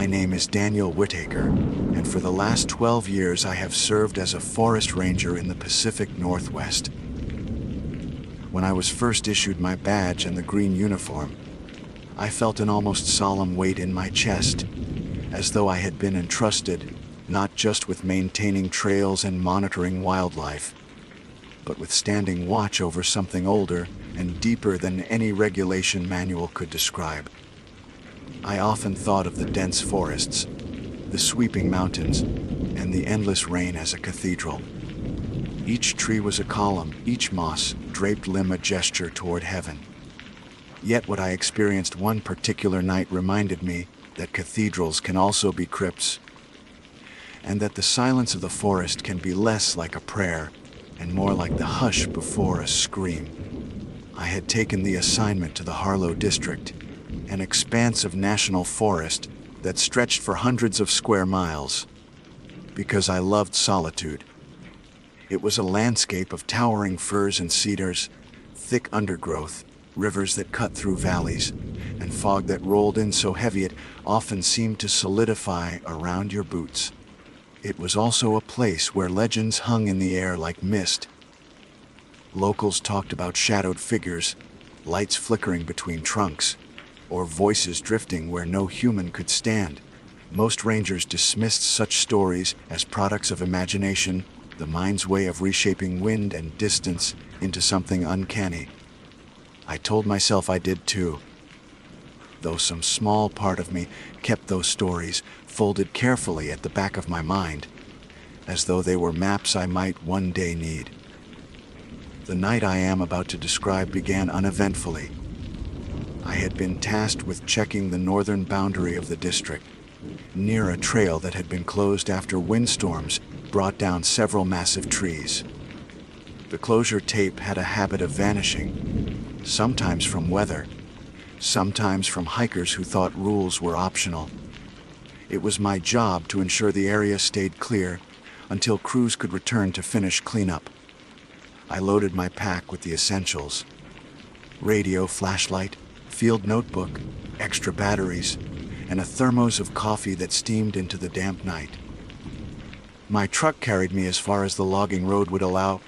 My name is Daniel Whittaker, and for the last 12 years I have served as a forest ranger in the Pacific Northwest. When I was first issued my badge and the green uniform, I felt an almost solemn weight in my chest, as though I had been entrusted not just with maintaining trails and monitoring wildlife, but with standing watch over something older and deeper than any regulation manual could describe. I often thought of the dense forests, the sweeping mountains, and the endless rain as a cathedral. Each tree was a column, each moss-draped limb a gesture toward heaven. Yet what I experienced one particular night reminded me that cathedrals can also be crypts, and that the silence of the forest can be less like a prayer and more like the hush before a scream. I had taken the assignment to the Harlow District, an expanse of national forest that stretched for hundreds of square miles, because I loved solitude. It was a landscape of towering firs and cedars, thick undergrowth, rivers that cut through valleys, and fog that rolled in so heavy it often seemed to solidify around your boots. It was also a place where legends hung in the air like mist. Locals talked about shadowed figures, lights flickering between trunks, or voices drifting where no human could stand. Most rangers dismissed such stories as products of imagination, the mind's way of reshaping wind and distance into something uncanny. I told myself I did too, though some small part of me kept those stories folded carefully at the back of my mind, as though they were maps I might one day need. The night I am about to describe began uneventfully. I had been tasked with checking the northern boundary of the district, near a trail that had been closed after windstorms brought down several massive trees. The closure tape had a habit of vanishing, sometimes from weather, sometimes from hikers who thought rules were optional. It was my job to ensure the area stayed clear until crews could return to finish cleanup. I loaded my pack with the essentials: radio, flashlight, field notebook, extra batteries, and a thermos of coffee that steamed into the damp night. My truck carried me as far as the logging road would allow,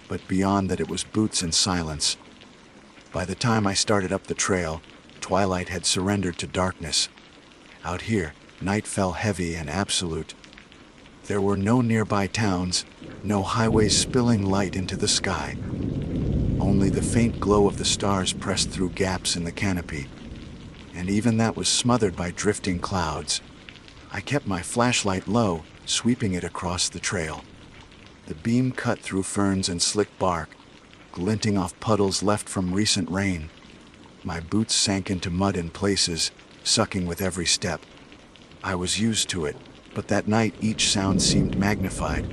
but beyond that it was boots and silence. By the time I started up the trail, twilight had surrendered to darkness. Out here, night fell heavy and absolute. There were no nearby towns, no highways spilling light into the sky. Only the faint glow of the stars pressed through gaps in the canopy, and even that was smothered by drifting clouds. I kept my flashlight low, sweeping it across the trail. The beam cut through ferns and slick bark, glinting off puddles left from recent rain. My boots sank into mud in places, sucking with every step. I was used to it, but that night each sound seemed magnified.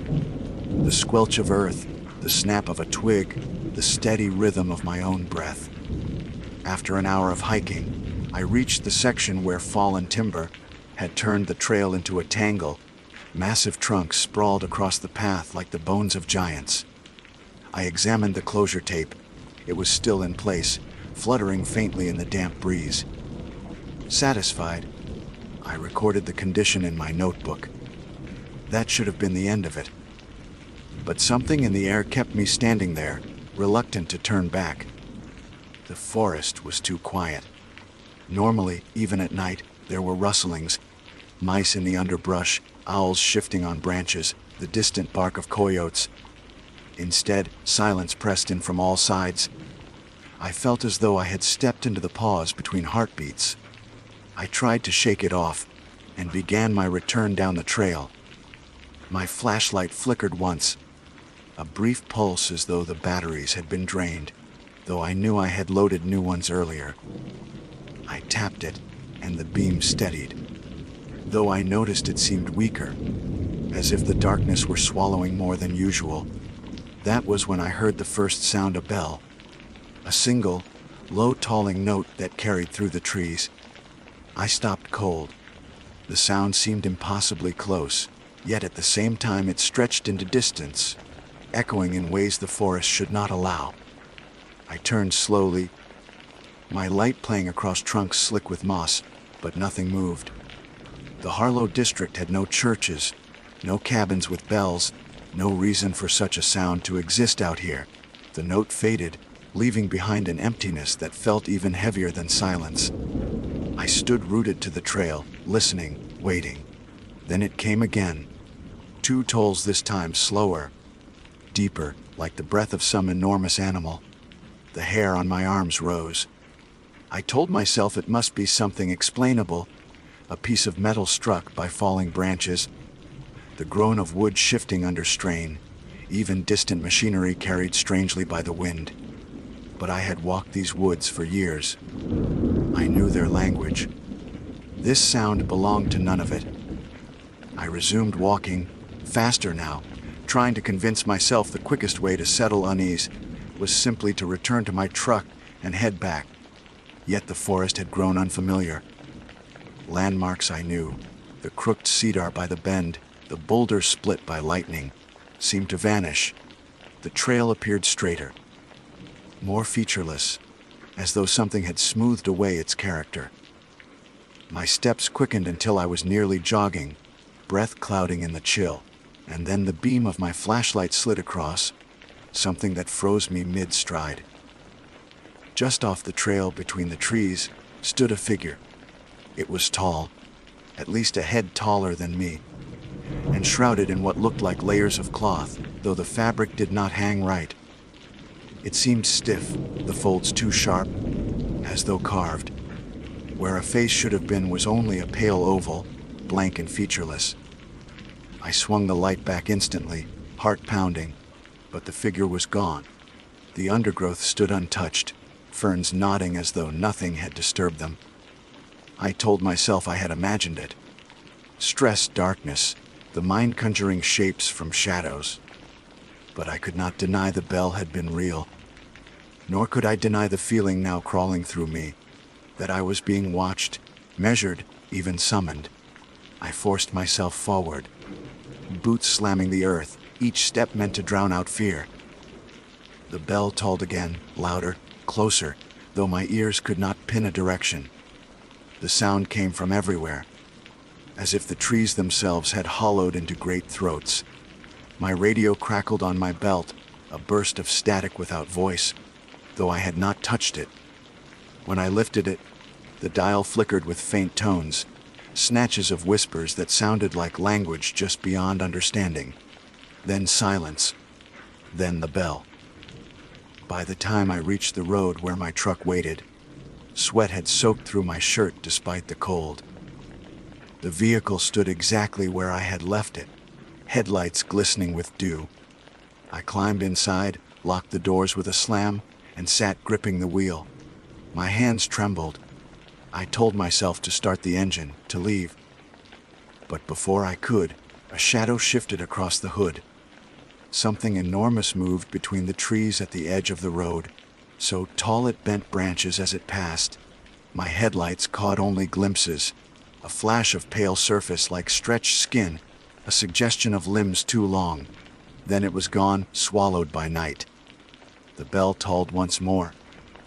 The squelch of earth, the snap of a twig, the steady rhythm of my own breath. After an hour of hiking, I reached the section where fallen timber had turned the trail into a tangle. Massive trunks sprawled across the path like the bones of giants. I examined the closure tape. It was still in place, fluttering faintly in the damp breeze. Satisfied, I recorded the condition in my notebook. That should have been the end of it. But something in the air kept me standing there, reluctant to turn back. The forest was too quiet. Normally, even at night, there were rustlings, mice in the underbrush, owls shifting on branches, the distant bark of coyotes. Instead, silence pressed in from all sides. I felt as though I had stepped into the pause between heartbeats. I tried to shake it off, and began my return down the trail. My flashlight flickered once, a brief pulse as though the batteries had been drained, though I knew I had loaded new ones earlier. I tapped it, and the beam steadied, though I noticed it seemed weaker, as if the darkness were swallowing more than usual. That was when I heard the first sound: a bell. A single, low tolling note that carried through the trees. I stopped cold. The sound seemed impossibly close, yet at the same time it stretched into distance, echoing in ways the forest should not allow. I turned slowly, my light playing across trunks slick with moss, but nothing moved. The Harlow district had no churches, no cabins with bells, no reason for such a sound to exist out here. The note faded, leaving behind an emptiness that felt even heavier than silence. I stood rooted to the trail, listening, waiting. Then it came again. 2 tolls, this time slower, deeper, like the breath of some enormous animal. The hair on my arms rose. I told myself it must be something explainable, a piece of metal struck by falling branches, the groan of wood shifting under strain, even distant machinery carried strangely by the wind. But I had walked these woods for years. I knew their language. This sound belonged to none of it. I resumed walking, faster now, trying to convince myself the quickest way to settle unease was simply to return to my truck and head back. Yet the forest had grown unfamiliar. Landmarks I knew, the crooked cedar by the bend, the boulder split by lightning, seemed to vanish. The trail appeared straighter, more featureless, as though something had smoothed away its character. My steps quickened until I was nearly jogging, breath clouding in the chill, and then the beam of my flashlight slid across, something that froze me mid-stride. Just off the trail between the trees stood a figure. It was tall, at least a head taller than me, and shrouded in what looked like layers of cloth, though the fabric did not hang right. It seemed stiff, the folds too sharp, as though carved. Where a face should have been was only a pale oval, blank and featureless. I swung the light back instantly, heart pounding, but the figure was gone. The undergrowth stood untouched, ferns nodding as though nothing had disturbed them. I told myself I had imagined it. Stress, darkness, the mind conjuring shapes from shadows. But I could not deny the bell had been real. Nor could I deny the feeling now crawling through me, that I was being watched, measured, even summoned. I forced myself forward, boots slamming the earth, each step meant to drown out fear. The bell tolled again, louder, closer, though my ears could not pin a direction. The sound came from everywhere, as if the trees themselves had hollowed into great throats. My radio crackled on my belt, a burst of static without voice, though I had not touched it. When I lifted it, the dial flickered with faint tones, snatches of whispers that sounded like language just beyond understanding. Then silence. Then the bell. By the time I reached the road where my truck waited, sweat had soaked through my shirt despite the cold. The vehicle stood exactly where I had left it, headlights glistening with dew. I climbed inside, locked the doors with a slam, and sat gripping the wheel. My hands trembled. I told myself to start the engine, to leave. But before I could, a shadow shifted across the hood. Something enormous moved between the trees at the edge of the road, so tall it bent branches as it passed. My headlights caught only glimpses, a flash of pale surface like stretched skin, a suggestion of limbs too long. Then it was gone, swallowed by night. The bell tolled once more,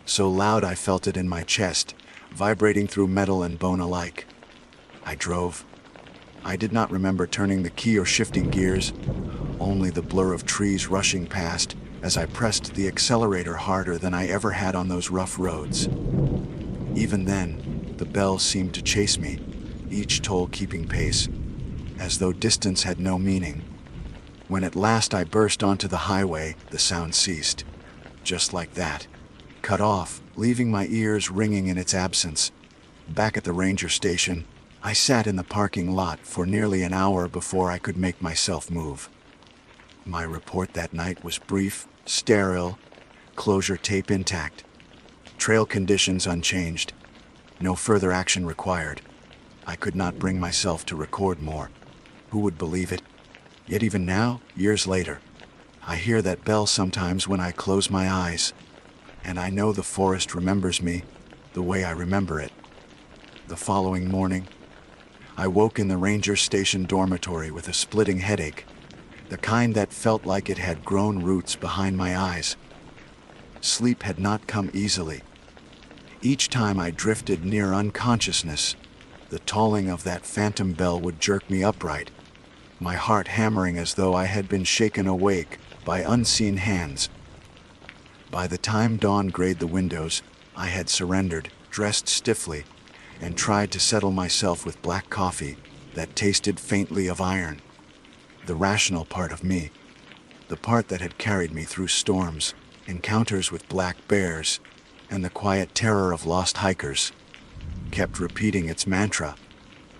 so loud I felt it in my chest, vibrating through metal and bone alike. I drove. I did not remember turning the key or shifting gears, only the blur of trees rushing past as I pressed the accelerator harder than I ever had on those rough roads. Even then, the bell seemed to chase me, each toll keeping pace, as though distance had no meaning. When at last I burst onto the highway, the sound ceased. Just like that. Cut off, leaving my ears ringing in its absence. Back at the ranger station, I sat in the parking lot for nearly an hour before I could make myself move. My report that night was brief, sterile, closure tape intact. Trail conditions unchanged. No further action required. I could not bring myself to record more. Who would believe it? Yet even now, years later, I hear that bell sometimes when I close my eyes, and I know the forest remembers me the way I remember it. The following morning, I woke in the ranger station dormitory with a splitting headache, the kind that felt like it had grown roots behind my eyes. Sleep had not come easily. Each time I drifted near unconsciousness, The tolling of that phantom bell would jerk me upright, my heart hammering as though I had been shaken awake by unseen hands. By the time dawn grayed the windows, I had surrendered, dressed stiffly, and tried to settle myself with black coffee that tasted faintly of iron. The rational part of me, the part that had carried me through storms, encounters with black bears, and the quiet terror of lost hikers, kept repeating its mantra.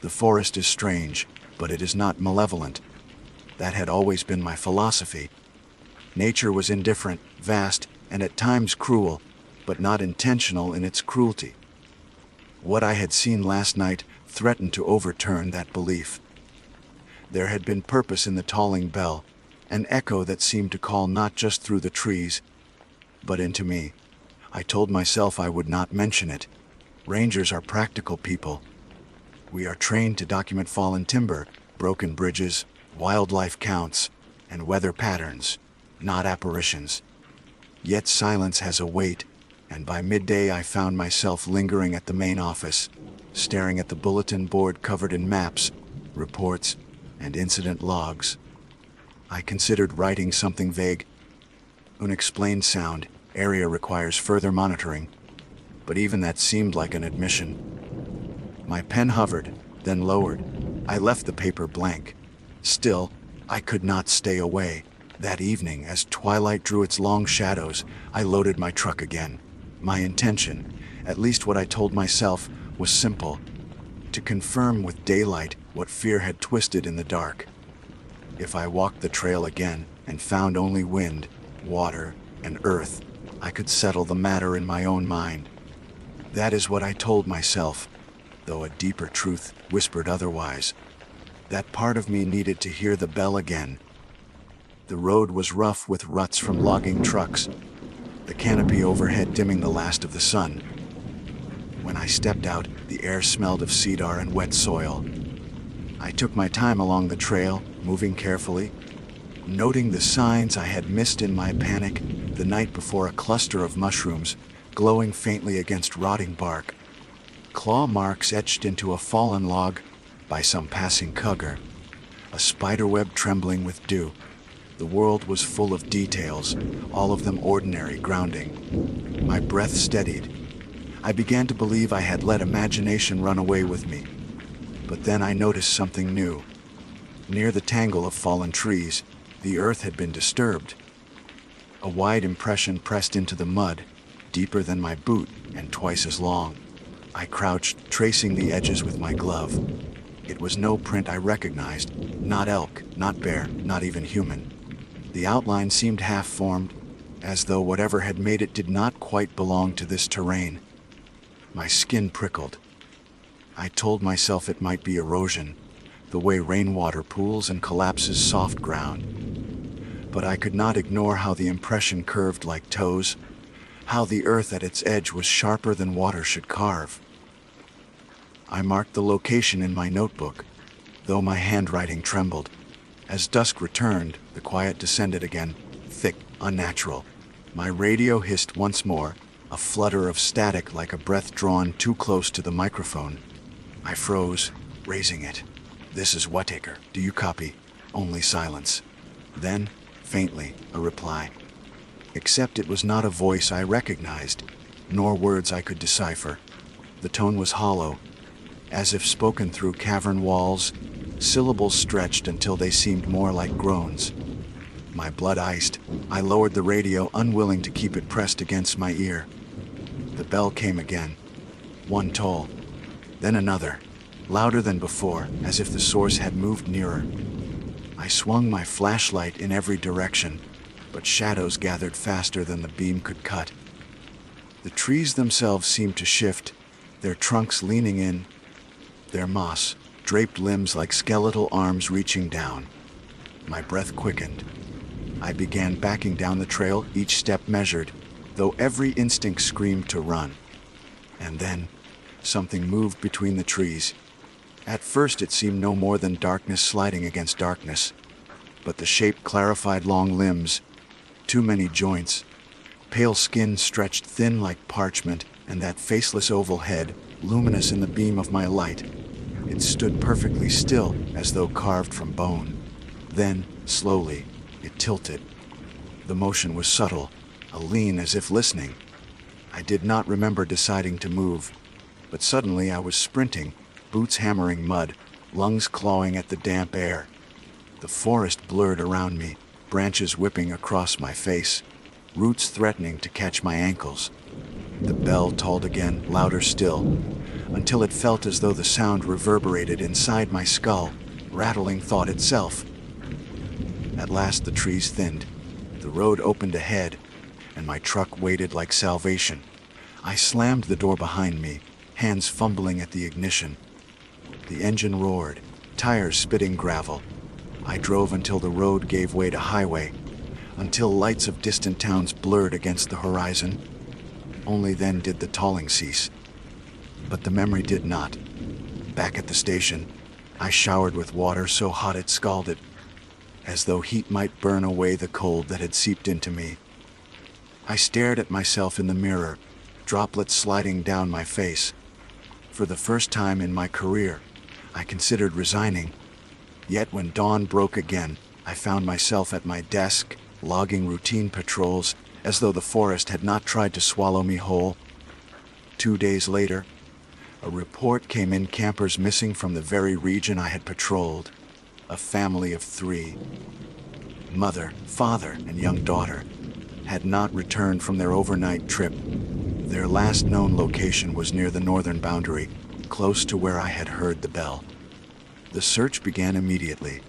The forest is strange, but it is not malevolent. That had always been my philosophy. Nature was indifferent, vast, and at times cruel, but not intentional in its cruelty. What I had seen last night threatened to overturn that belief. There had been purpose in the tolling bell, an echo that seemed to call not just through the trees, but into me. I told myself I would not mention it. Rangers are practical people. We are trained to document fallen timber, broken bridges, wildlife counts, and weather patterns, not apparitions. Yet silence has a weight, and by midday I found myself lingering at the main office, staring at the bulletin board covered in maps, reports, and incident logs. I considered writing something vague. Unexplained sound, area requires further monitoring, but even that seemed like an admission. My pen hovered, then lowered. I left the paper blank. Still, I could not stay away. That evening, as twilight drew its long shadows, I loaded my truck again. My intention, at least what I told myself, was simple: to confirm with daylight what fear had twisted in the dark. If I walked the trail again and found only wind, water, and earth, I could settle the matter in my own mind. That is what I told myself, though a deeper truth whispered otherwise. That part of me needed to hear the bell again. The road was rough with ruts from logging trucks, the canopy overhead dimming the last of the sun. When I stepped out, the air smelled of cedar and wet soil. I took my time along the trail, moving carefully, noting the signs I had missed in my panic the night before: a cluster of mushrooms glowing faintly against rotting bark, claw marks etched into a fallen log by some passing cougar, a spiderweb trembling with dew. The world was full of details, all of them ordinary, grounding. My breath steadied. I began to believe I had let imagination run away with me. But then I noticed something new. Near the tangle of fallen trees, the earth had been disturbed. A wide impression pressed into the mud, deeper than my boot and twice as long. I crouched, tracing the edges with my glove. It was no print I recognized, not elk, not bear, not even human. The outline seemed half-formed, as though whatever had made it did not quite belong to this terrain. My skin prickled. I told myself it might be erosion, the way rainwater pools and collapses soft ground. But I could not ignore how the impression curved like toes, how the earth at its edge was sharper than water should carve. I marked the location in my notebook, though my handwriting trembled. As dusk returned, the quiet descended again, thick, unnatural. My radio hissed once more, a flutter of static like a breath drawn too close to the microphone. I froze, raising it. "This is Whittaker. Do you copy?" Only silence. Then, faintly, a reply. Except it was not a voice I recognized, nor words I could decipher. The tone was hollow, as if spoken through cavern walls, syllables stretched until they seemed more like groans. My blood iced. I lowered the radio, unwilling to keep it pressed against my ear. The bell came again. One toll, then another, louder than before, as if the source had moved nearer. I swung my flashlight in every direction, but shadows gathered faster than the beam could cut. The trees themselves seemed to shift, their trunks leaning in, their moss, draped limbs like skeletal arms reaching down. My breath quickened. I began backing down the trail, each step measured, though every instinct screamed to run. And then, something moved between the trees. At first it seemed no more than darkness sliding against darkness, but the shape clarified: long limbs, too many joints, pale skin stretched thin like parchment, and that faceless oval head, luminous in the beam of my light. It stood perfectly still, as though carved from bone. Then, slowly, it tilted. The motion was subtle, a lean as if listening. I did not remember deciding to move, but suddenly I was sprinting, boots hammering mud, lungs clawing at the damp air. The forest blurred around me, branches whipping across my face, roots threatening to catch my ankles. The bell tolled again, louder still, until it felt as though the sound reverberated inside my skull, rattling thought itself. At last the trees thinned, the road opened ahead, and my truck waited like salvation. I slammed the door behind me, hands fumbling at the ignition. The engine roared, tires spitting gravel. I drove until the road gave way to highway, until lights of distant towns blurred against the horizon. Only then did the tolling cease. But the memory did not. Back at the station, I showered with water so hot it scalded, as though heat might burn away the cold that had seeped into me. I stared at myself in the mirror, droplets sliding down my face. For the first time in my career, I considered resigning. Yet when dawn broke again, I found myself at my desk, logging routine patrols, as though the forest had not tried to swallow me whole. 2 days later, a report came in: campers missing from the very region I had patrolled. A family of 3, mother, father, and young daughter, had not returned from their overnight trip. Their last known location was near the northern boundary, close to where I had heard the bell. The search began immediately.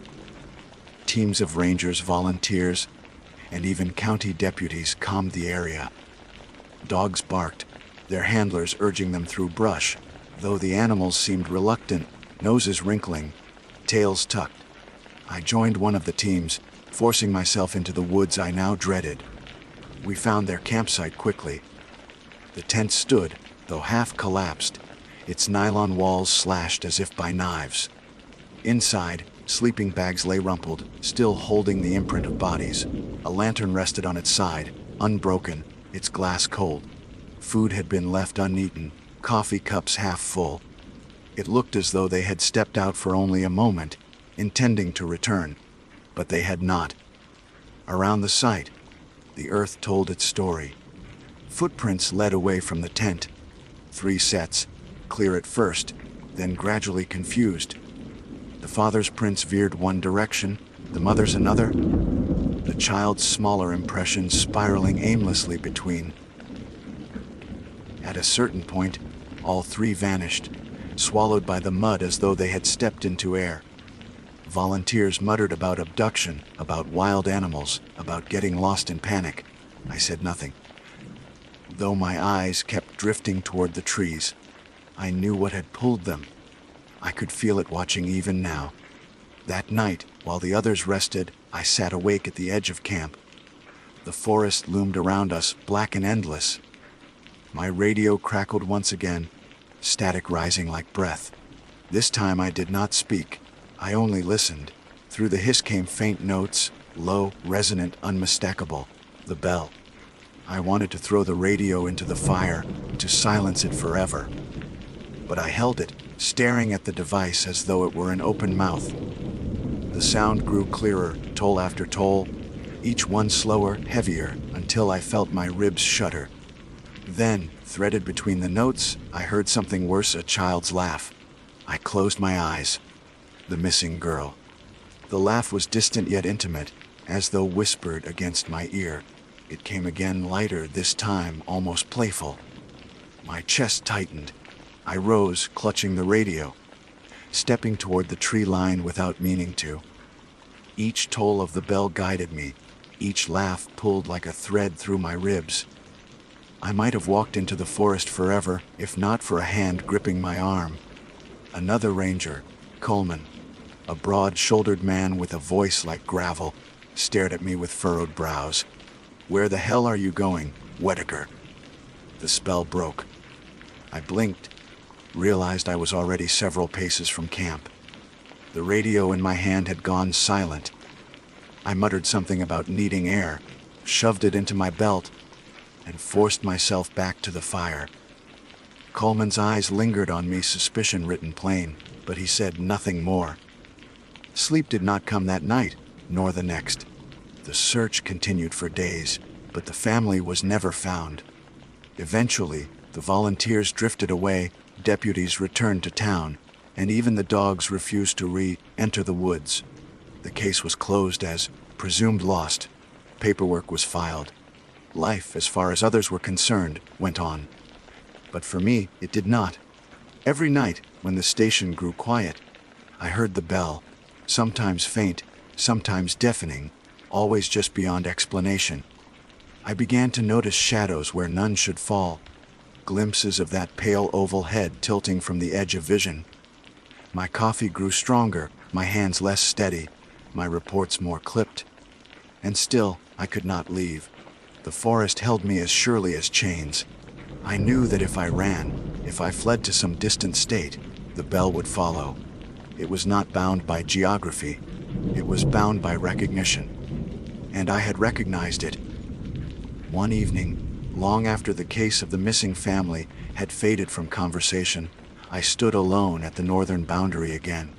Teams of rangers, volunteers, and even county deputies combed the area. Dogs barked, their handlers urging them through brush, though the animals seemed reluctant, noses wrinkling, tails tucked. I joined one of the teams, forcing myself into the woods I now dreaded. We found their campsite quickly. The tent stood, though half collapsed, its nylon walls slashed as if by knives. Inside, sleeping bags lay rumpled, still holding the imprint of bodies. A lantern rested on its side, unbroken, its glass cold. Food had been left uneaten, coffee cups half full. It looked as though they had stepped out for only a moment, intending to return, but they had not. Around the site, the earth told its story. Footprints led away from the tent. 3 sets, clear at first, then gradually confused. The father's prints veered one direction, the mother's another, the child's smaller impressions spiraling aimlessly between. At a certain point, all 3 vanished, swallowed by the mud as though they had stepped into air. Volunteers muttered about abduction, about wild animals, about getting lost in panic. I said nothing. Though my eyes kept drifting toward the trees, I knew what had pulled them. I could feel it watching even now. That night, while the others rested, I sat awake at the edge of camp. The forest loomed around us, black and endless. My radio crackled once again, static rising like breath. This time I did not speak. I only listened. Through the hiss came faint notes, low, resonant, unmistakable. The bell. I wanted to throw the radio into the fire, to silence it forever. But I held it, staring at the device as though it were an open mouth. The sound grew clearer, toll after toll, each one slower, heavier, until I felt my ribs shudder. Then, threaded between the notes, I heard something worse: a child's laugh. I closed my eyes. The missing girl. The laugh was distant yet intimate, as though whispered against my ear. It came again, lighter, this time almost playful. My chest tightened. I rose, clutching the radio, stepping toward the tree line without meaning to. Each toll of the bell guided me, each laugh pulled like a thread through my ribs. I might have walked into the forest forever, if not for a hand gripping my arm. Another ranger, Coleman, a broad-shouldered man with a voice like gravel, stared at me with furrowed brows. "Where the hell are you going, Whitaker?" The spell broke. I blinked, realized I was already several paces from camp. The radio in my hand had gone silent. I muttered something about needing air, shoved it into my belt, and forced myself back to the fire. Coleman's eyes lingered on me, suspicion written plain. but he said nothing more. Sleep did not come that night, nor the next. The search continued for days, but the family was never found. Eventually, the volunteers drifted away, deputies returned to town, and even the dogs refused to re-enter the woods. The case was closed as presumed lost. Paperwork was filed. Life, as far as others were concerned, went on. But for me, it did not. Every night, when the station grew quiet, I heard the bell, sometimes faint, sometimes deafening, always just beyond explanation. I began to notice shadows where none should fall, glimpses of that pale oval head tilting from the edge of vision. My coffee grew stronger, my hands less steady, my reports more clipped. And still, I could not leave. The forest held me as surely as chains. I knew that if I ran, if I fled to some distant state, the bell would follow. It was not bound by geography. It was bound by recognition. And I had recognized it. One evening, long after the case of the missing family had faded from conversation, I stood alone at the northern boundary again.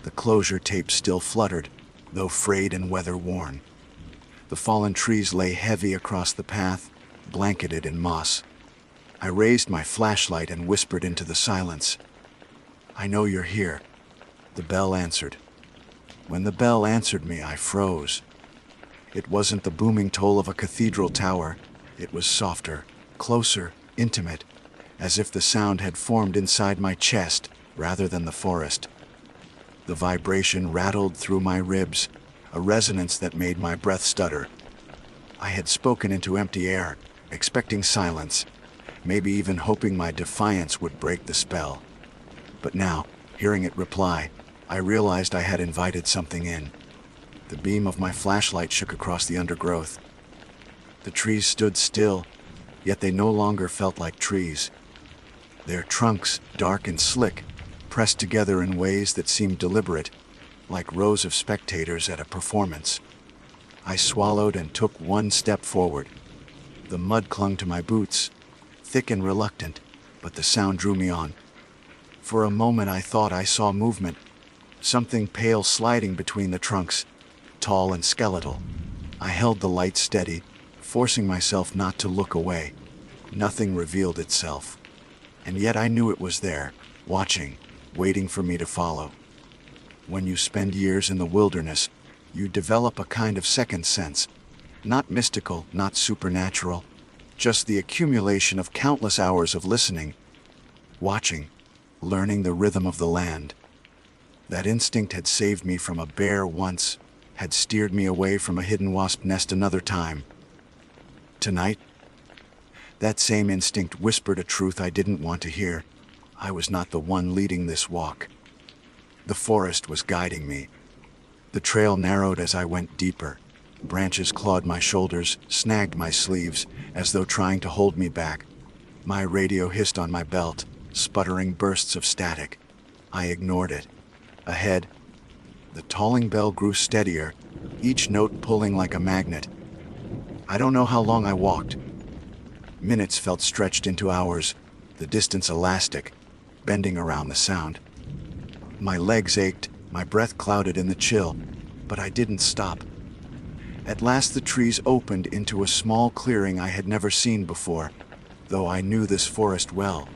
The closure tape still fluttered, though frayed and weather-worn. The fallen trees lay heavy across the path, blanketed in moss. I raised my flashlight and whispered into the silence. "I know you're here." The bell answered. When the bell answered me, I froze. It wasn't the booming toll of a cathedral tower. It was softer, closer, intimate, as if the sound had formed inside my chest rather than the forest. The vibration rattled through my ribs, a resonance that made my breath stutter. I had spoken into empty air, expecting silence, maybe even hoping my defiance would break the spell. But now, hearing it reply, I realized I had invited something in. The beam of my flashlight shook across the undergrowth. The trees stood still, yet they no longer felt like trees. Their trunks, dark and slick, pressed together in ways that seemed deliberate, like rows of spectators at a performance. I swallowed and took one step forward. The mud clung to my boots, thick and reluctant, but the sound drew me on. For a moment I thought I saw movement, something pale sliding between the trunks, tall and skeletal. I held the light steady, forcing myself not to look away. Nothing revealed itself. And yet I knew it was there, watching, waiting for me to follow. When you spend years in the wilderness, you develop a kind of second sense. Not mystical, not supernatural, just the accumulation of countless hours of listening, watching, learning the rhythm of the land. That instinct had saved me from a bear once, had steered me away from a hidden wasp nest another time. Tonight, that same instinct whispered a truth I didn't want to hear. I was not the one leading this walk. The forest was guiding me. The trail narrowed as I went deeper. Branches clawed my shoulders, snagged my sleeves, as though trying to hold me back. My radio hissed on my belt, sputtering bursts of static. I ignored it. Ahead, the tolling bell grew steadier, each note pulling like a magnet. I don't know how long I walked. Minutes felt stretched into hours, the distance elastic, bending around the sound. My legs ached, my breath clouded in the chill, but I didn't stop. At last the trees opened into a small clearing I had never seen before, though I knew this forest well.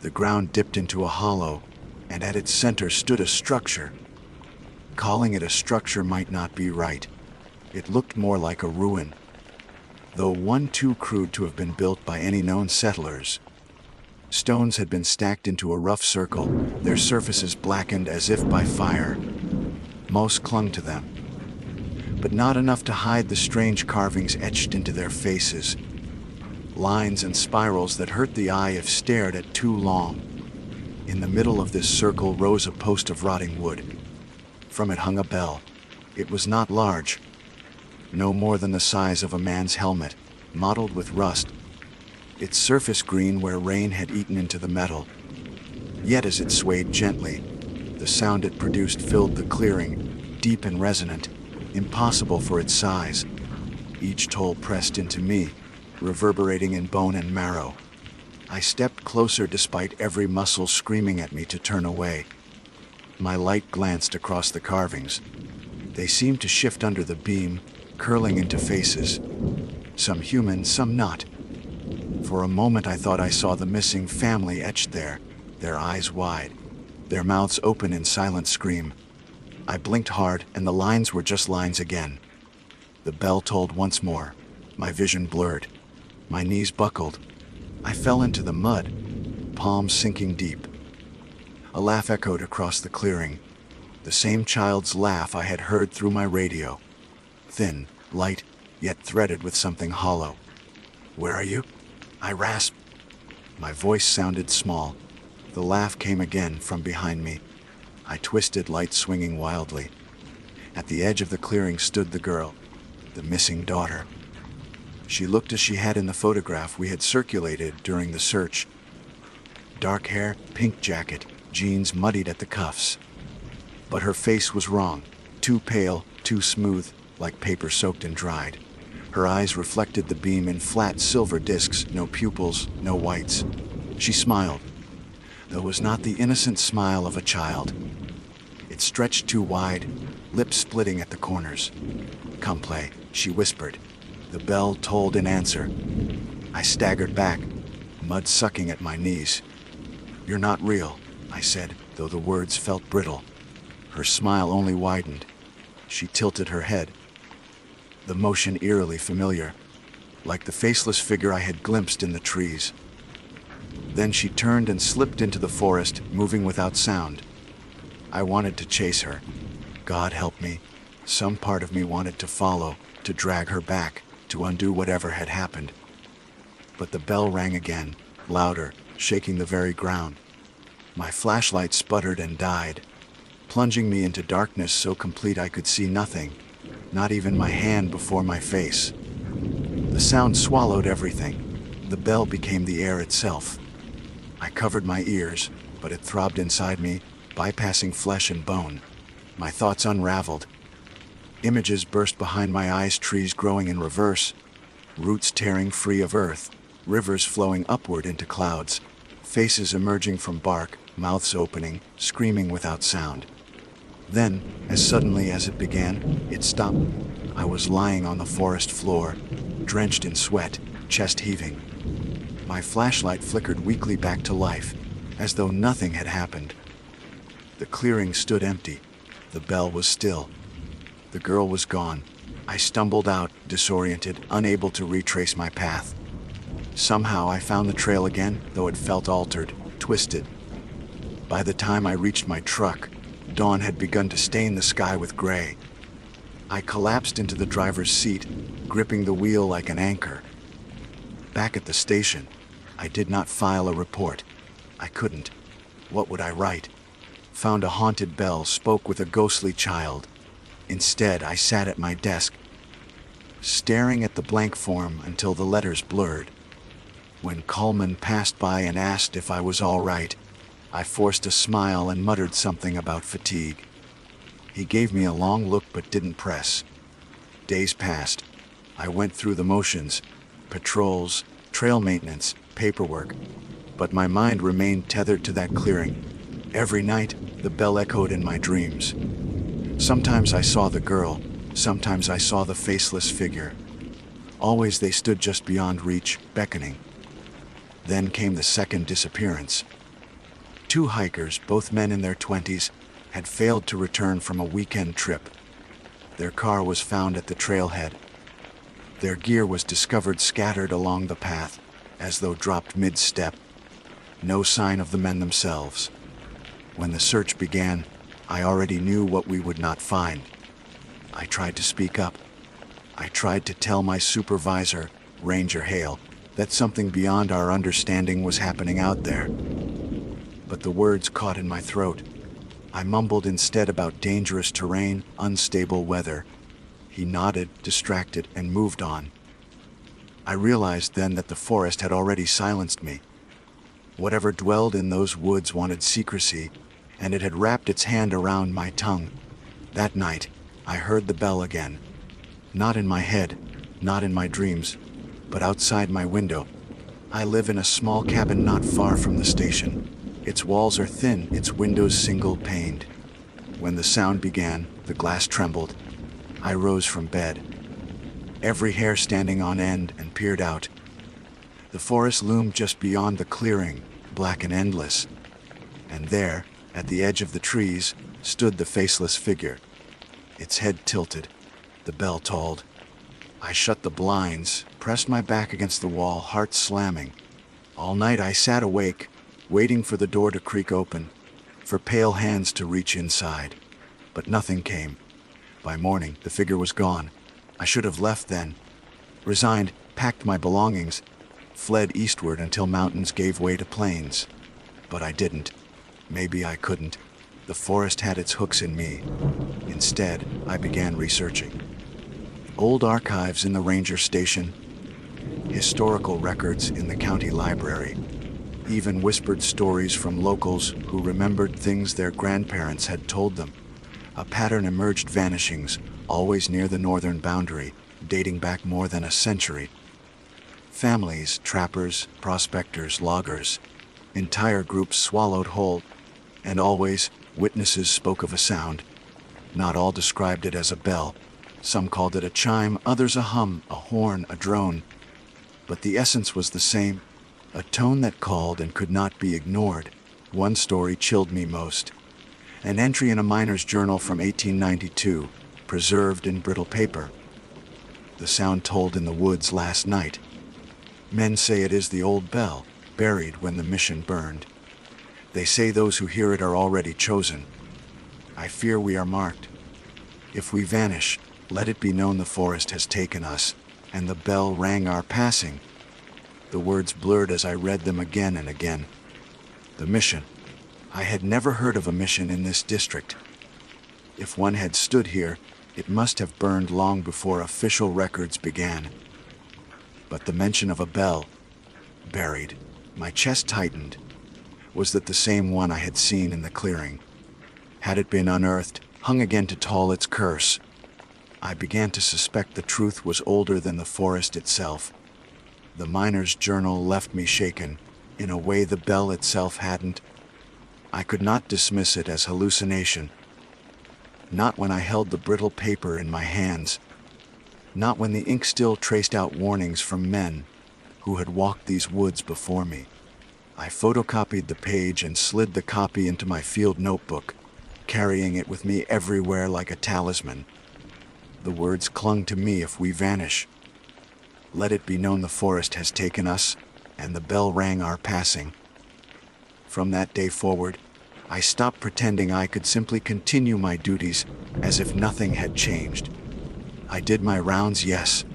The ground dipped into a hollow, and at its center stood a structure. Calling it a structure might not be right. It looked more like a ruin, though one too crude to have been built by any known settlers. Stones had been stacked into a rough circle, their surfaces blackened as if by fire. Moss clung to them, but not enough to hide the strange carvings etched into their faces. Lines and spirals that hurt the eye if stared at too long. In the middle of this circle rose a post of rotting wood. From it hung a bell. It was not large, no more than the size of a man's helmet, mottled with rust, its surface green where rain had eaten into the metal. Yet as it swayed gently, the sound it produced filled the clearing, deep and resonant, impossible for its size. Each toll pressed into me, reverberating in bone and marrow. I stepped closer despite every muscle screaming at me to turn away. My light glanced across the carvings. They seemed to shift under the beam, curling into faces. Some human, some not. For a moment I thought I saw the missing family etched there, their eyes wide, their mouths open in silent scream. I blinked hard, and the lines were just lines again. The bell tolled once more. My vision blurred. My knees buckled. I fell into the mud, palms sinking deep. A laugh echoed across the clearing. The same child's laugh I had heard through my radio. Thin, light, yet threaded with something hollow. "Where are you?" I rasped. My voice sounded small. The laugh came again from behind me. I twisted, light swinging wildly. At the edge of the clearing stood the girl, the missing daughter. She looked as she had in the photograph we had circulated during the search. Dark hair, pink jacket, jeans muddied at the cuffs. But her face was wrong, too pale, too smooth, like paper soaked and dried. Her eyes reflected the beam in flat silver discs, no pupils, no whites. She smiled, though it was not the innocent smile of a child. It stretched too wide, lips splitting at the corners. "Come play," she whispered. The bell tolled in answer. I staggered back, mud sucking at my knees. "You're not real," I said, though the words felt brittle. Her smile only widened. She tilted her head, the motion eerily familiar, like the faceless figure I had glimpsed in the trees. Then she turned and slipped into the forest, moving without sound. I wanted to chase her. God help me. Some part of me wanted to follow, to drag her back, to undo whatever had happened. But the bell rang again, louder, shaking the very ground. My flashlight sputtered and died, plunging me into darkness so complete I could see nothing, not even my hand before my face. The sound swallowed everything. The bell became the air itself. I covered my ears, but it throbbed inside me, bypassing flesh and bone. My thoughts unraveled. Images burst behind my eyes, trees growing in reverse, roots tearing free of earth, rivers flowing upward into clouds, faces emerging from bark, mouths opening, screaming without sound. Then, as suddenly as it began, it stopped. I was lying on the forest floor, drenched in sweat, chest heaving. My flashlight flickered weakly back to life, as though nothing had happened. The clearing stood empty. The bell was still. The girl was gone. I stumbled out, disoriented, unable to retrace my path. Somehow I found the trail again, though it felt altered, twisted. By the time I reached my truck, dawn had begun to stain the sky with gray. I collapsed into the driver's seat, gripping the wheel like an anchor. Back at the station, I did not file a report. I couldn't. What would I write? Found a haunted bell, spoke with a ghostly child. Instead, I sat at my desk, staring at the blank form until the letters blurred. When Coleman passed by and asked if I was all right, I forced a smile and muttered something about fatigue. He gave me a long look but didn't press. Days passed. I went through the motions, patrols, trail maintenance, paperwork, but my mind remained tethered to that clearing. Every night, the bell echoed in my dreams. Sometimes I saw the girl, sometimes I saw the faceless figure. Always they stood just beyond reach, beckoning. Then came the second disappearance. 2 hikers, both men in their 20s, had failed to return from a weekend trip. Their car was found at the trailhead. Their gear was discovered scattered along the path, as though dropped mid-step. No sign of the men themselves. When the search began, I already knew what we would not find. I tried to speak up. I tried to tell my supervisor, Ranger Hale, that something beyond our understanding was happening out there. But the words caught in my throat. I mumbled instead about dangerous terrain, unstable weather. He nodded, distracted, and moved on. I realized then that the forest had already silenced me. Whatever dwelled in those woods wanted secrecy, and it had wrapped its hand around my tongue. That night, I heard the bell again. Not in my head, not in my dreams, but outside my window. I live in a small cabin not far from the station. Its walls are thin, its windows single-paned. When the sound began, the glass trembled. I rose from bed, every hair standing on end, and peered out. The forest loomed just beyond the clearing, black and endless. And there, at the edge of the trees, stood the faceless figure. Its head tilted. The bell tolled. I shut the blinds, pressed my back against the wall, heart slamming. All night I sat awake, waiting for the door to creak open, for pale hands to reach inside. But nothing came. By morning, the figure was gone. I should have left then. Resigned, packed my belongings, fled eastward until mountains gave way to plains. But I didn't. Maybe I couldn't. The forest had its hooks in me. Instead, I began researching. Old archives in the ranger station, historical records in the county library, even whispered stories from locals who remembered things their grandparents had told them. A pattern emerged: vanishings, always near the northern boundary, dating back more than a century. Families, trappers, prospectors, loggers, entire groups swallowed whole, and always witnesses spoke of a sound. Not all described it as a bell. Some called it a chime, others a hum, a horn, a drone. But the essence was the same, a tone that called and could not be ignored. One story chilled me most. An entry in a miner's journal from 1892, preserved in brittle paper. The sound told in the woods last night. Men say it is the old bell, buried when the mission burned. They say those who hear it are already chosen. I fear we are marked. If we vanish, let it be known the forest has taken us, and the bell rang our passing. The words blurred as I read them again and again. The mission. I had never heard of a mission in this district. If one had stood here, it must have burned long before official records began. But the mention of a bell, buried, my chest tightened. Was that the same one I had seen in the clearing? Had it been unearthed, hung again to toll its curse? I began to suspect the truth was older than the forest itself. The miner's journal left me shaken, in a way the bell itself hadn't. I could not dismiss it as hallucination. Not when I held the brittle paper in my hands. Not when the ink still traced out warnings from men who had walked these woods before me. I photocopied the page and slid the copy into my field notebook, carrying it with me everywhere like a talisman. The words clung to me: if we vanish, let it be known the forest has taken us, and the bell rang our passing. From that day forward, I stopped pretending I could simply continue my duties as if nothing had changed. I did my rounds, yes,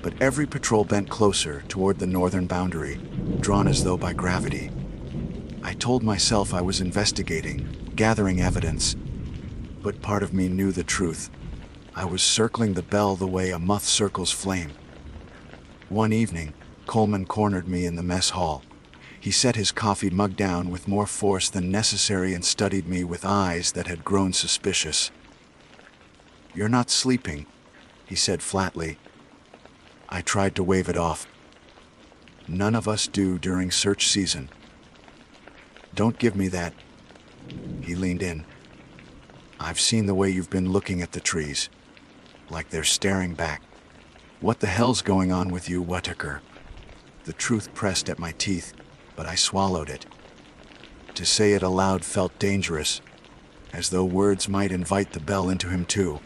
but every patrol bent closer toward the northern boundary, drawn as though by gravity. I told myself I was investigating, gathering evidence, but part of me knew the truth. I was circling the bell the way a moth circles flame. One evening, Coleman cornered me in the mess hall. He set his coffee mug down with more force than necessary and studied me with eyes that had grown suspicious. "You're not sleeping," he said flatly. I tried to wave it off. "None of us do during search season." "Don't give me that." He leaned in. "I've seen the way you've been looking at the trees, like they're staring back. What the hell's going on with you, Whittaker?" The truth pressed at my teeth, but I swallowed it. To say it aloud felt dangerous, as though words might invite the bell into him too.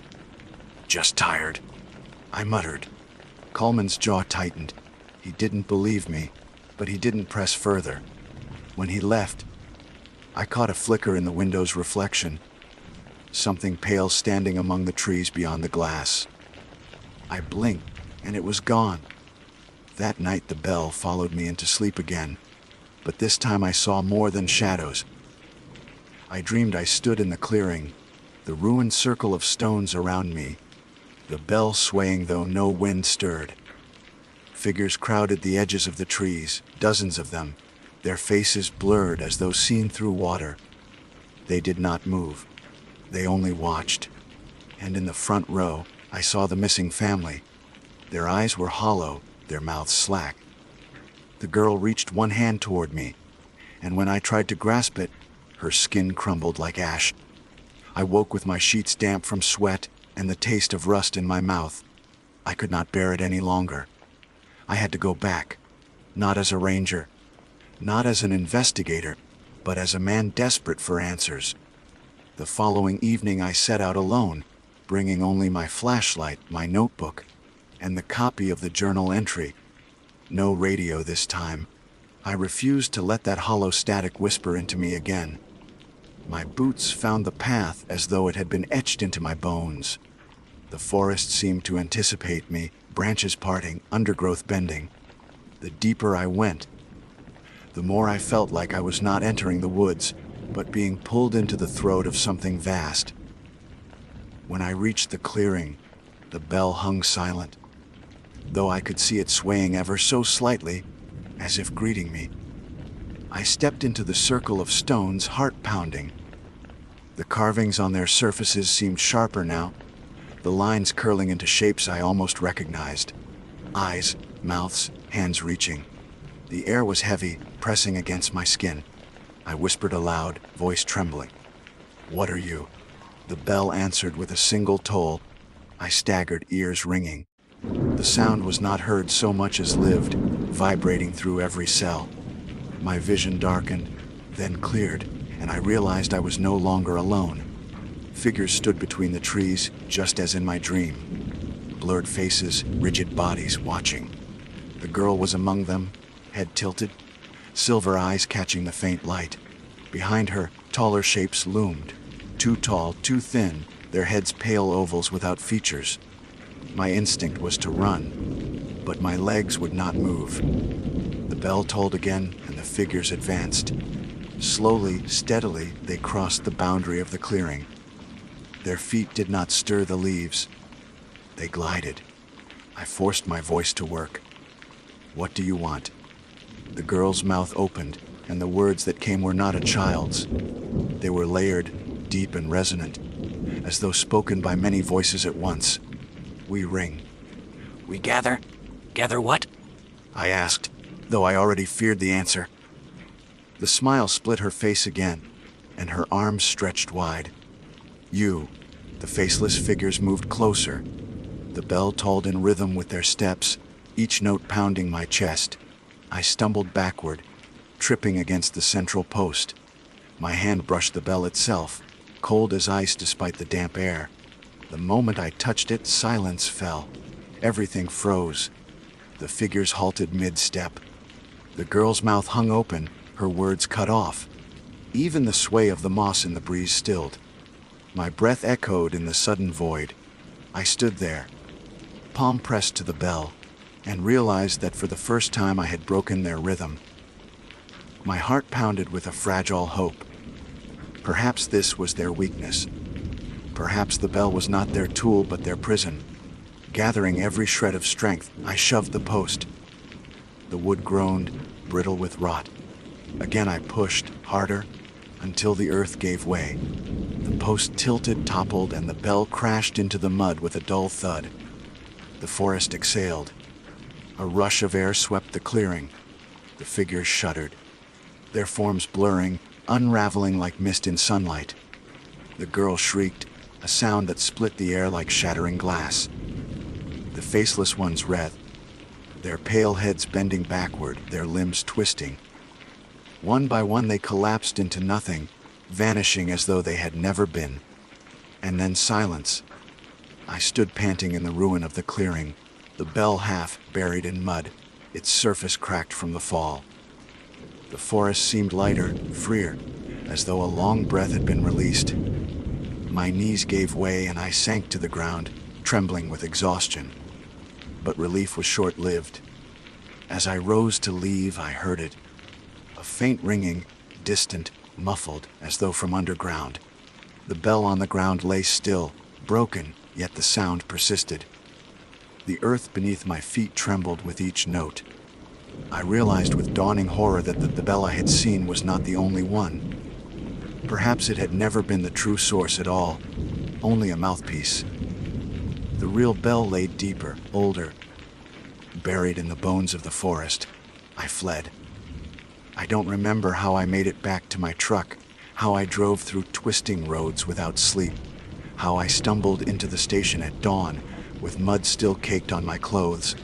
"Just tired," I muttered. Coleman's jaw tightened. He didn't believe me, but he didn't press further. When he left, I caught a flicker in the window's reflection, something pale standing among the trees beyond the glass. I blinked, and it was gone. That night the bell followed me into sleep again, but this time I saw more than shadows. I dreamed I stood in the clearing, the ruined circle of stones around me, the bell swaying though no wind stirred. Figures crowded the edges of the trees, dozens of them, their faces blurred as though seen through water. They did not move. They only watched. And in the front row, I saw the missing family. Their eyes were hollow, their mouths slack. The girl reached one hand toward me, and when I tried to grasp it, her skin crumbled like ash. I woke with my sheets damp from sweat and the taste of rust in my mouth. I could not bear it any longer. I had to go back, not as a ranger, not as an investigator, but as a man desperate for answers. The following evening I set out alone, bringing only my flashlight, my notebook, and the copy of the journal entry. No radio this time. I refused to let that hollow static whisper into me again. My boots found the path as though it had been etched into my bones. The forest seemed to anticipate me, branches parting, undergrowth bending. The deeper I went, the more I felt like I was not entering the woods, but being pulled into the throat of something vast. When I reached the clearing, the bell hung silent, though I could see it swaying ever so slightly, as if greeting me. I stepped into the circle of stones, heart pounding. The carvings on their surfaces seemed sharper now, the lines curling into shapes I almost recognized. Eyes, mouths, hands reaching. The air was heavy, pressing against my skin. I whispered aloud, voice trembling. "What are you?" The bell answered with a single toll. I staggered, ears ringing. The sound was not heard so much as lived, vibrating through every cell. My vision darkened, then cleared, and I realized I was no longer alone. Figures stood between the trees, just as in my dream. Blurred faces, rigid bodies, watching. The girl was among them, head tilted, silver eyes catching the faint light. Behind her, taller shapes loomed. Too tall, too thin, their heads pale ovals without features. My instinct was to run, but my legs would not move. The bell tolled again, and the figures advanced. Slowly, steadily, they crossed the boundary of the clearing. Their feet did not stir the leaves. They glided. I forced my voice to work. "What do you want?" The girl's mouth opened, and the words that came were not a child's. They were layered, deep and resonant, as though spoken by many voices at once. "We ring." "We gather? Gather what?" I asked, though I already feared the answer. The smile split her face again, and her arms stretched wide. "You." The faceless figures moved closer. The bell tolled in rhythm with their steps, each note pounding my chest. I stumbled backward, tripping against the central post. My hand brushed the bell itself, cold as ice despite the damp air. The moment I touched it, silence fell. Everything froze. The figures halted mid-step. The girl's mouth hung open, her words cut off. Even the sway of the moss in the breeze stilled. My breath echoed in the sudden void. I stood there, palm pressed to the bell, and realized that for the first time I had broken their rhythm. My heart pounded with a fragile hope. Perhaps this was their weakness. Perhaps the bell was not their tool but their prison. Gathering every shred of strength, I shoved the post. The wood groaned, brittle with rot. Again I pushed, harder, until the earth gave way. The post tilted, toppled, and the bell crashed into the mud with a dull thud. The forest exhaled. A rush of air swept the clearing. The figures shuddered, their forms blurring, unraveling like mist in sunlight. The girl shrieked, a sound that split the air like shattering glass. The faceless ones writhed, their pale heads bending backward, their limbs twisting. One by one they collapsed into nothing, vanishing as though they had never been. And then silence. I stood panting in the ruin of the clearing, the bell half buried in mud, its surface cracked from the fall. The forest seemed lighter, freer, as though a long breath had been released. My knees gave way and I sank to the ground, trembling with exhaustion. But relief was short-lived. As I rose to leave, I heard it. A faint ringing, distant, muffled, as though from underground. The bell on the ground lay still, broken, yet the sound persisted. The earth beneath my feet trembled with each note. I realized with dawning horror that the bell I had seen was not the only one. Perhaps it had never been the true source at all, only a mouthpiece. The real bell lay deeper, older, buried in the bones of the forest. I fled. I don't remember how I made it back to my truck, How I drove through twisting roads without sleep. How I stumbled into the station at dawn, with mud still caked on my clothes.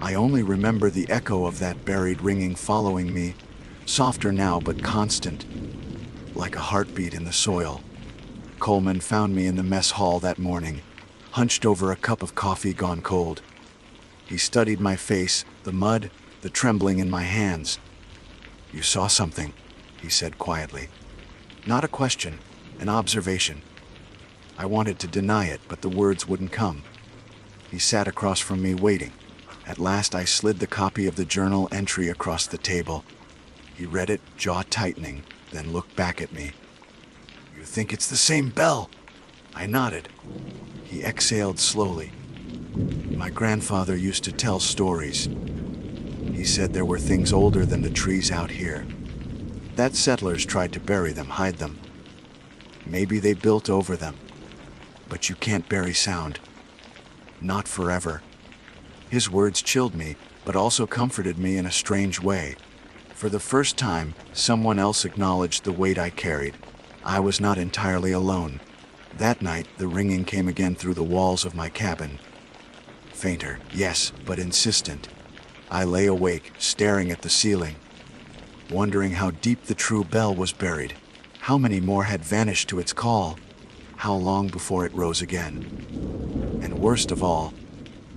I only remember the echo of that buried ringing following me, softer now but constant, like a heartbeat in the soil. Coleman found me in the mess hall that morning, hunched over a cup of coffee gone cold. He studied my face, the mud, the trembling in my hands. "You saw something," he said quietly. Not a question, an observation. I wanted to deny it, but the words wouldn't come. He sat across from me waiting. At last I slid the copy of the journal entry across the table. He read it, jaw tightening, then looked back at me. "You think it's the same bell?" I nodded. He exhaled slowly. "My grandfather used to tell stories. He said there were things older than the trees out here. That settlers tried to bury them, hide them. Maybe they built over them. But you can't bury sound. Not forever." His words chilled me, but also comforted me in a strange way. For the first time, someone else acknowledged the weight I carried. I was not entirely alone. That night, the ringing came again through the walls of my cabin. Fainter, yes, but insistent. I lay awake, staring at the ceiling, wondering how deep the true bell was buried. How many more had vanished to its call? How long before it rose again? And worst of all,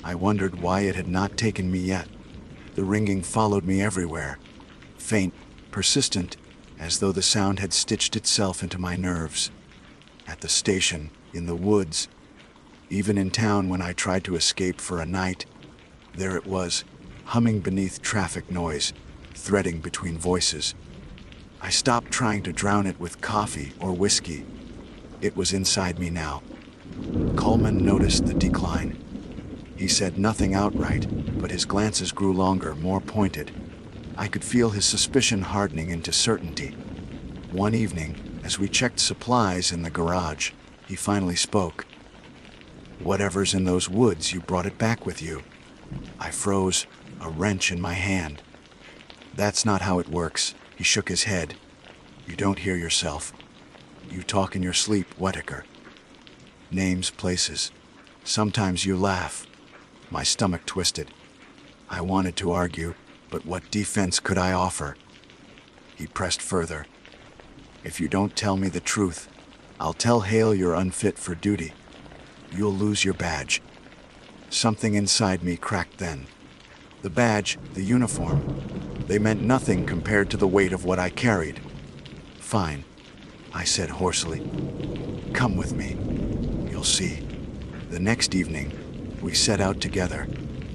I wondered why it had not taken me yet. The ringing followed me everywhere, faint, persistent, as though the sound had stitched itself into my nerves. At the station, in the woods, even in town when I tried to escape for a night, there it was, humming beneath traffic noise, threading between voices. I stopped trying to drown it with coffee or whiskey. It was inside me now. Coleman noticed the decline. He said nothing outright, but his glances grew longer, more pointed. I could feel his suspicion hardening into certainty. One evening, as we checked supplies in the garage, he finally spoke. "Whatever's in those woods, you brought it back with you." I froze, a wrench in my hand. "That's not how it works," he shook his head. "You don't hear yourself. You talk in your sleep, Whitaker. Names, places. Sometimes you laugh." My stomach twisted. I wanted to argue, but what defense could I offer? He pressed further. "If you don't tell me the truth, I'll tell Hale you're unfit for duty. You'll lose your badge." Something inside me cracked then. The badge, the uniform, they meant nothing compared to the weight of what I carried. "Fine," I said hoarsely. "Come with me. You'll see." The next evening, we set out together.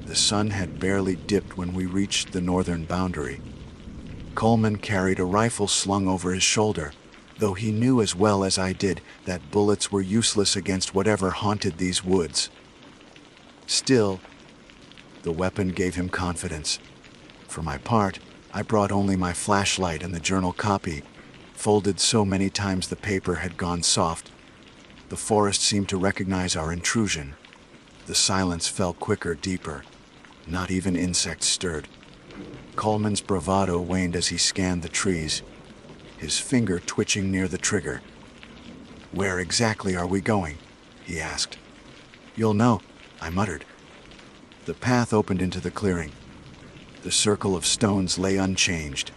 The sun had barely dipped when we reached the northern boundary. Coleman carried a rifle slung over his shoulder, though he knew as well as I did that bullets were useless against whatever haunted these woods. Still, the weapon gave him confidence. For my part, I brought only my flashlight and the journal copy, folded so many times the paper had gone soft. The forest seemed to recognize our intrusion. The silence fell quicker, deeper. Not even insects stirred. Coleman's bravado waned as he scanned the trees, his finger twitching near the trigger. "Where exactly are we going?" he asked. "You'll know," I muttered. The path opened into the clearing. The circle of stones lay unchanged,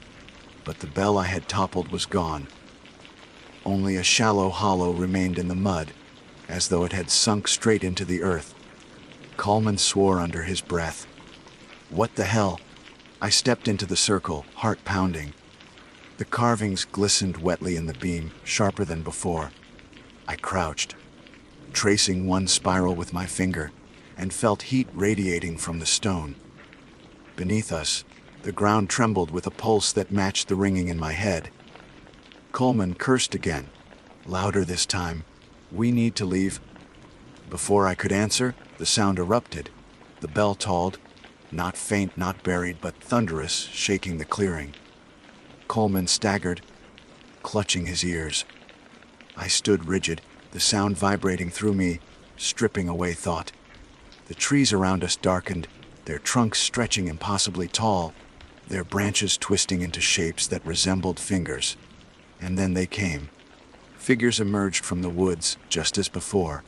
but the bell I had toppled was gone. Only a shallow hollow remained in the mud, as though it had sunk straight into the earth. Coleman swore under his breath. "What the hell?" I stepped into the circle, heart pounding. The carvings glistened wetly in the beam, sharper than before. I crouched, tracing one spiral with my finger, and felt heat radiating from the stone. Beneath us, the ground trembled with a pulse that matched the ringing in my head. Coleman cursed again, louder this time. "We need to leave." Before I could answer, the sound erupted. The bell tolled, not faint, not buried, but thunderous, shaking the clearing. Coleman staggered, clutching his ears. I stood rigid, the sound vibrating through me, stripping away thought. The trees around us darkened, their trunks stretching impossibly tall, their branches twisting into shapes that resembled fingers. And then they came. Figures emerged from the woods, just as before.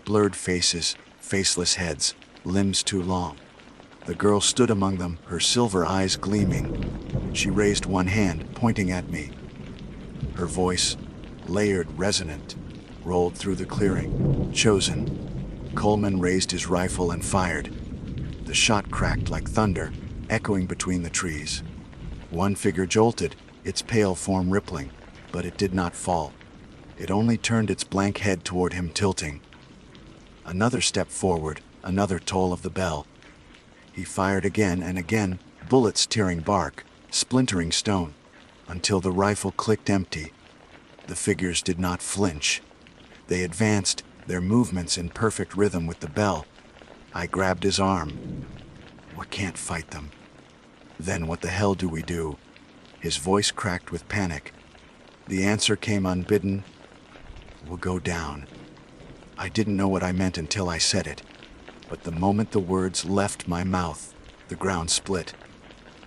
Blurred faces, faceless heads, limbs too long. The girl stood among them, her silver eyes gleaming. She raised one hand, pointing at me. Her voice, layered, resonant, rolled through the clearing. Chosen. Coleman raised his rifle and fired. The shot cracked like thunder, echoing between the trees. One figure jolted, its pale form rippling, but it did not fall. It only turned its blank head toward him, tilting. Another step forward, another toll of the bell. He fired again and again, bullets tearing bark, splintering stone, until the rifle clicked empty. The figures did not flinch. They advanced, their movements in perfect rhythm with the bell. I grabbed his arm. We can't fight them. Then what the hell do we do? His voice cracked with panic. The answer came unbidden. We'll go down. I didn't know what I meant until I said it. But the moment the words left my mouth, the ground split.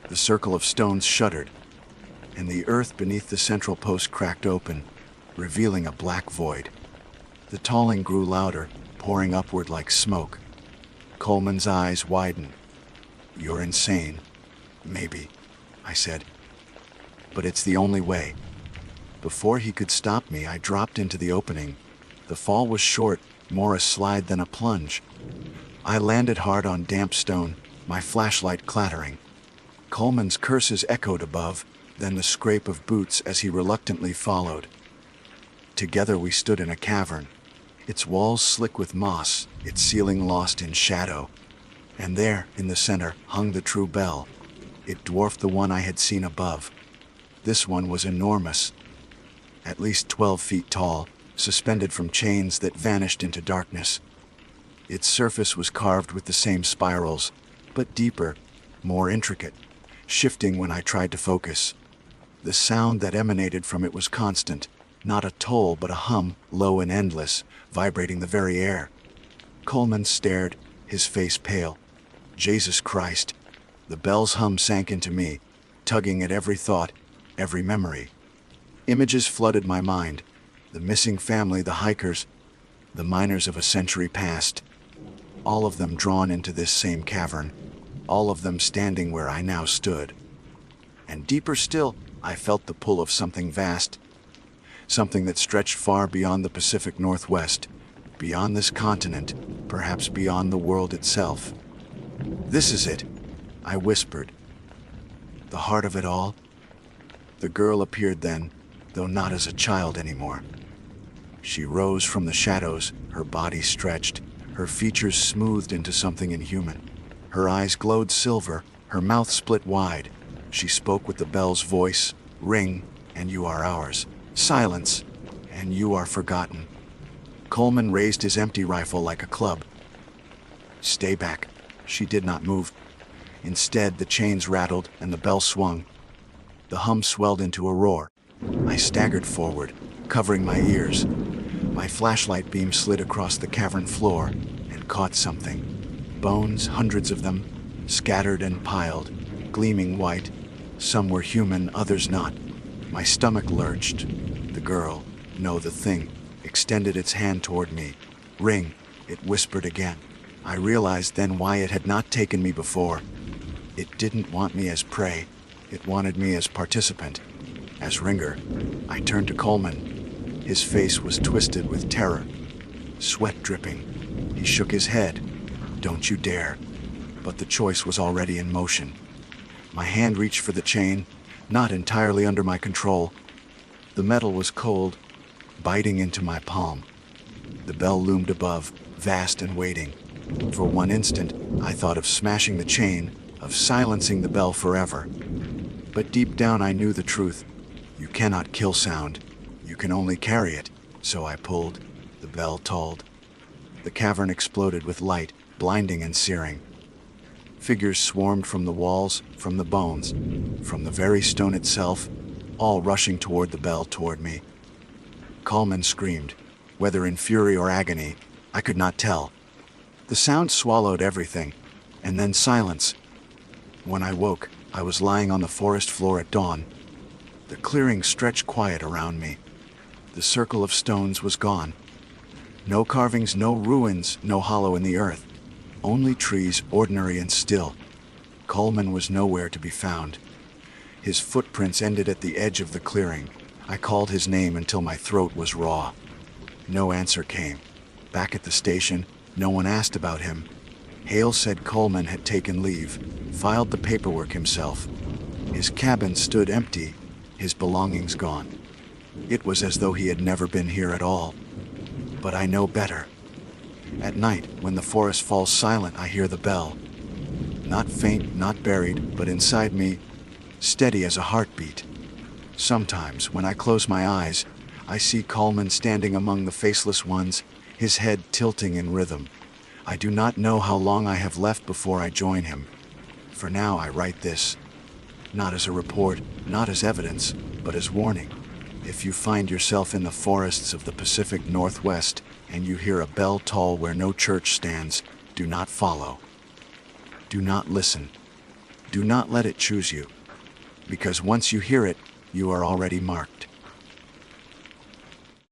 The circle of stones shuddered, and the earth beneath the central post cracked open, revealing a black void. The tolling grew louder, pouring upward like smoke. Coleman's eyes widened. You're insane. Maybe, I said. But it's the only way. Before he could stop me, I dropped into the opening. The fall was short, more a slide than a plunge. I landed hard on damp stone, my flashlight clattering. Coleman's curses echoed above, then the scrape of boots as he reluctantly followed. Together we stood in a cavern, its walls slick with moss, its ceiling lost in shadow. And there, in the center, hung the true bell. It dwarfed the one I had seen above. This one was enormous, at least 12 feet tall, suspended from chains that vanished into darkness. Its surface was carved with the same spirals, but deeper, more intricate, shifting when I tried to focus. The sound that emanated from it was constant, not a toll but a hum, low and endless, vibrating the very air. Coleman stared, his face pale. Jesus Christ! The bell's hum sank into me, tugging at every thought, every memory. Images flooded my mind. The missing family, the hikers, the miners of a century past. All of them drawn into this same cavern, all of them standing where I now stood. And deeper still, I felt the pull of something vast, something that stretched far beyond the Pacific Northwest, beyond this continent, perhaps beyond the world itself. This is it, I whispered. The heart of it all? The girl appeared then, though not as a child anymore. She rose from the shadows, her body stretched, her features smoothed into something inhuman. Her eyes glowed silver, her mouth split wide. She spoke with the bell's voice, ring, and you are ours. Silence, and you are forgotten. Coleman raised his empty rifle like a club. Stay back. She did not move. Instead, the chains rattled and the bell swung. The hum swelled into a roar. I staggered forward, covering my ears. My flashlight beam slid across the cavern floor and caught something. Bones, hundreds of them, scattered and piled, gleaming white. Some were human, others not. My stomach lurched. The girl, no, the thing, extended its hand toward me. Ring, it whispered again. I realized then why it had not taken me before. It didn't want me as prey. It wanted me as participant, as ringer. I turned to Coleman. His face was twisted with terror, sweat dripping. He shook his head. Don't you dare. But the choice was already in motion. My hand reached for the chain, not entirely under my control. The metal was cold, biting into my palm. The bell loomed above, vast and waiting. For one instant, I thought of smashing the chain, of silencing the bell forever. But deep down I knew the truth. You cannot kill sound. You can only carry it. So I pulled. The bell tolled. The cavern exploded with light, blinding and searing. Figures swarmed from the walls, from the bones, from the very stone itself, all rushing toward the bell, toward me. Coleman screamed, whether in fury or agony, I could not tell. The sound swallowed everything, and then silence. When I woke, I was lying on the forest floor at dawn. The clearing stretched quiet around me. The circle of stones was gone. No carvings, no ruins, no hollow in the earth. Only trees, ordinary and still. Coleman was nowhere to be found. His footprints ended at the edge of the clearing. I called his name until my throat was raw. No answer came. Back at the station, no one asked about him. Hale said Coleman had taken leave, filed the paperwork himself. His cabin stood empty, his belongings gone. It was as though he had never been here at all. But I know better. At night, when the forest falls silent, I hear the bell. Not faint, not buried, but inside me, steady as a heartbeat. Sometimes, when I close my eyes, I see Coleman standing among the faceless ones, his head tilting in rhythm. I do not know how long I have left before I join him. For now, I write this. Not as a report, not as evidence, but as warning. If you find yourself in the forests of the Pacific Northwest and you hear a bell toll where no church stands, do not follow. Do not listen. Do not let it choose you. Because once you hear it, you are already marked.